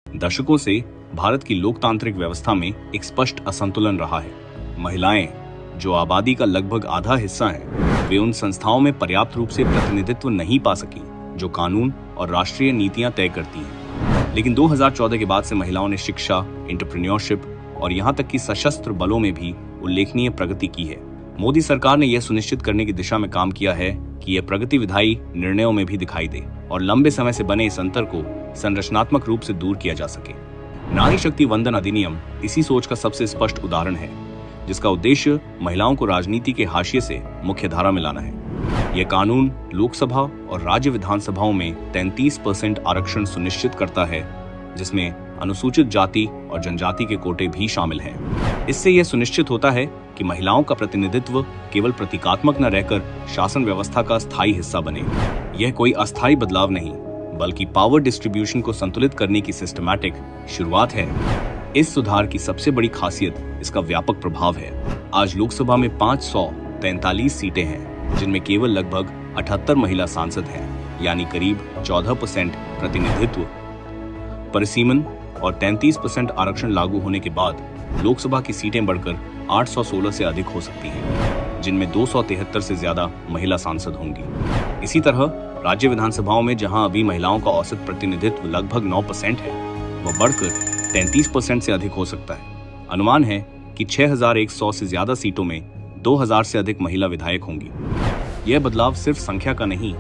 दशकों से भारत की लोकतांत्रिक व्यवस्था में एक स्पष्ट असंतुलन रहा है। महिलाएं, जो आबादी का लगभग आधा हिस्सा हैं, वे उन संस्थाओं में पर्याप्त रूप से प्रतिनिधित्व नहीं पा सकी जो कानून और राष्ट्रीय नीतियां तय करती हैं। लेकिन 2014 के बाद से महिलाओं ने शिक्षा, एंटरप्रेन्योरशिप और यहां तक कि सशस्त्र बलों में भी उल्लेखनीय प्रगति की है। मोदी सरकार ने यह सुनिश्चित करने की दिशा में काम किया है कि यह प्रगति विधायी निर्णयों में भी दिखाई दे और लंबे समय से बने इस अंतर को संरचनात्मक रूप से दूर किया जा सके। नारी शक्ति वंदन अधिनियम इसी सोच का सबसे स्पष्ट उदाहरण है, जिसका उद्देश्य महिलाओं को राजनीति के हाशिए से मुख्य धारा में लाना है। यह कानून लोकसभा और राज्य विधानसभाओं में 33% आरक्षण सुनिश्चित करता है, जिसमें अनुसूचित जाति और जनजाति के कोटे भी शामिल हैं। इससे यह सुनिश्चित होता है कि महिलाओं का प्रतिनिधित्व केवल प्रतीकात्मक न रहकर शासन व्यवस्था का स्थायी हिस्सा बने। यह कोई अस्थायी बदलाव नहीं, बल्कि पावर डिस्ट्रीब्यूशन को संतुलित करने की सिस्टमैटिक शुरुआत है। इस सुधार की सबसे बड़ी खासियत इसका व्यापक प्रभाव है। आज लोकसभा में 543 सीटें हैं, जिनमें केवल लगभग 78 महिला सांसद हैं, यानी करीब 14% प्रतिनिधित्व। परिसीमन और 33% आरक्षण लागू होने के बाद लोकसभा की सीटें बढ़कर 816 से अधिक हो सकती हैं, जिनमें 273 से ज्यादा महिला सांसद होंगी। इसी तरह राज्य विधानसभाओं में जहां अभी महिलाओं का औसत प्रतिनिधित्व लगभग 9% है, वह बढ़कर 33% से अधिक हो सकता है। अनुमान है कि 6100 से ज्यादा सीटों में 2000 से अधिक महिला विधायक होंगी। यह बदलाव सिर्फ संख्या का नहीं,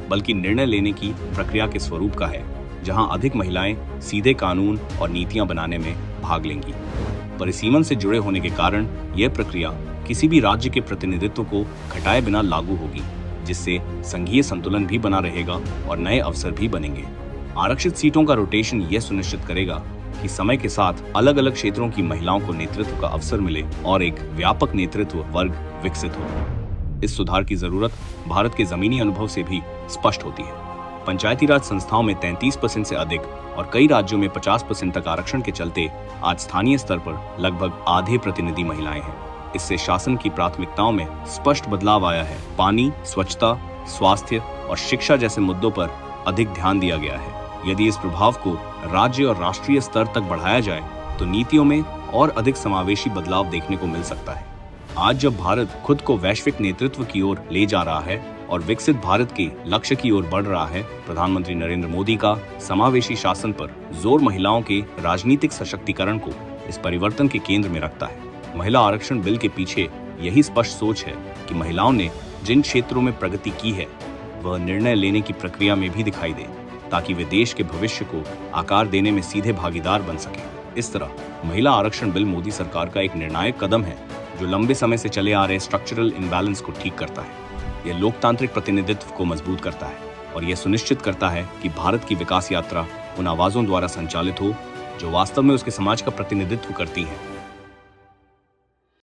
बल्कि निर्णय लेने की प्रक्रिया के स्वरूप का है, जहां अधिक महिलाएं सीधे कानून और नीतियां बनाने में भाग लेंगी। परिसीमन से जुड़े होने के कारण यह प्रक्रिया किसी भी राज्य के प्रतिनिधित्व को घटाए बिना लागू होगी, जिससे संघीय संतुलन भी बना रहेगा और नए अवसर भी बनेंगे। आरक्षित सीटों का रोटेशन यह सुनिश्चित करेगा कि समय के साथ अलग अलग क्षेत्रों की महिलाओं को नेतृत्व का अवसर मिले और एक व्यापक नेतृत्व वर्ग विकसित हो। इस सुधार की जरूरत भारत के जमीनी अनुभव से भी स्पष्ट होती है। पंचायती राज संस्थाओं में 33% से अधिक और कई राज्यों में 50% तक आरक्षण के चलते आज स्थानीय स्तर पर लगभग आधे प्रतिनिधि महिलाएं हैं। इससे शासन की प्राथमिकताओं में स्पष्ट बदलाव आया है। पानी, स्वच्छता, स्वास्थ्य और शिक्षा जैसे मुद्दों पर अधिक ध्यान दिया गया है। यदि इस प्रभाव को राज्य और राष्ट्रीय स्तर तक बढ़ाया जाए, तो नीतियों में और अधिक समावेशी बदलाव देखने को मिल सकता है। आज जब भारत खुद को वैश्विक नेतृत्व की ओर ले जा रहा है और विकसित भारत के लक्ष्य की ओर बढ़ रहा है, प्रधानमंत्री नरेंद्र मोदी का समावेशी शासन पर जोर महिलाओं के राजनीतिक सशक्तिकरण को इस परिवर्तन के केंद्र में रखता है। महिला आरक्षण बिल के पीछे यही स्पष्ट सोच है कि महिलाओं ने जिन क्षेत्रों में प्रगति की है, वह निर्णय लेने की प्रक्रिया में भी दिखाई दे, ताकि वे देश के भविष्य को आकार देने में सीधे भागीदार बन सके। इस तरह महिला आरक्षण बिल मोदी सरकार का एक निर्णायक कदम है, जो लंबे समय से चले आ रहे स्ट्रक्चरल इम्बैलेंस को ठीक करता है। यह लोकतांत्रिक प्रतिनिधित्व को मजबूत करता है और यह सुनिश्चित करता है कि भारत की विकास यात्रा उन आवाजों द्वारा संचालित हो जो वास्तव में उसके समाज का प्रतिनिधित्व करती हैं।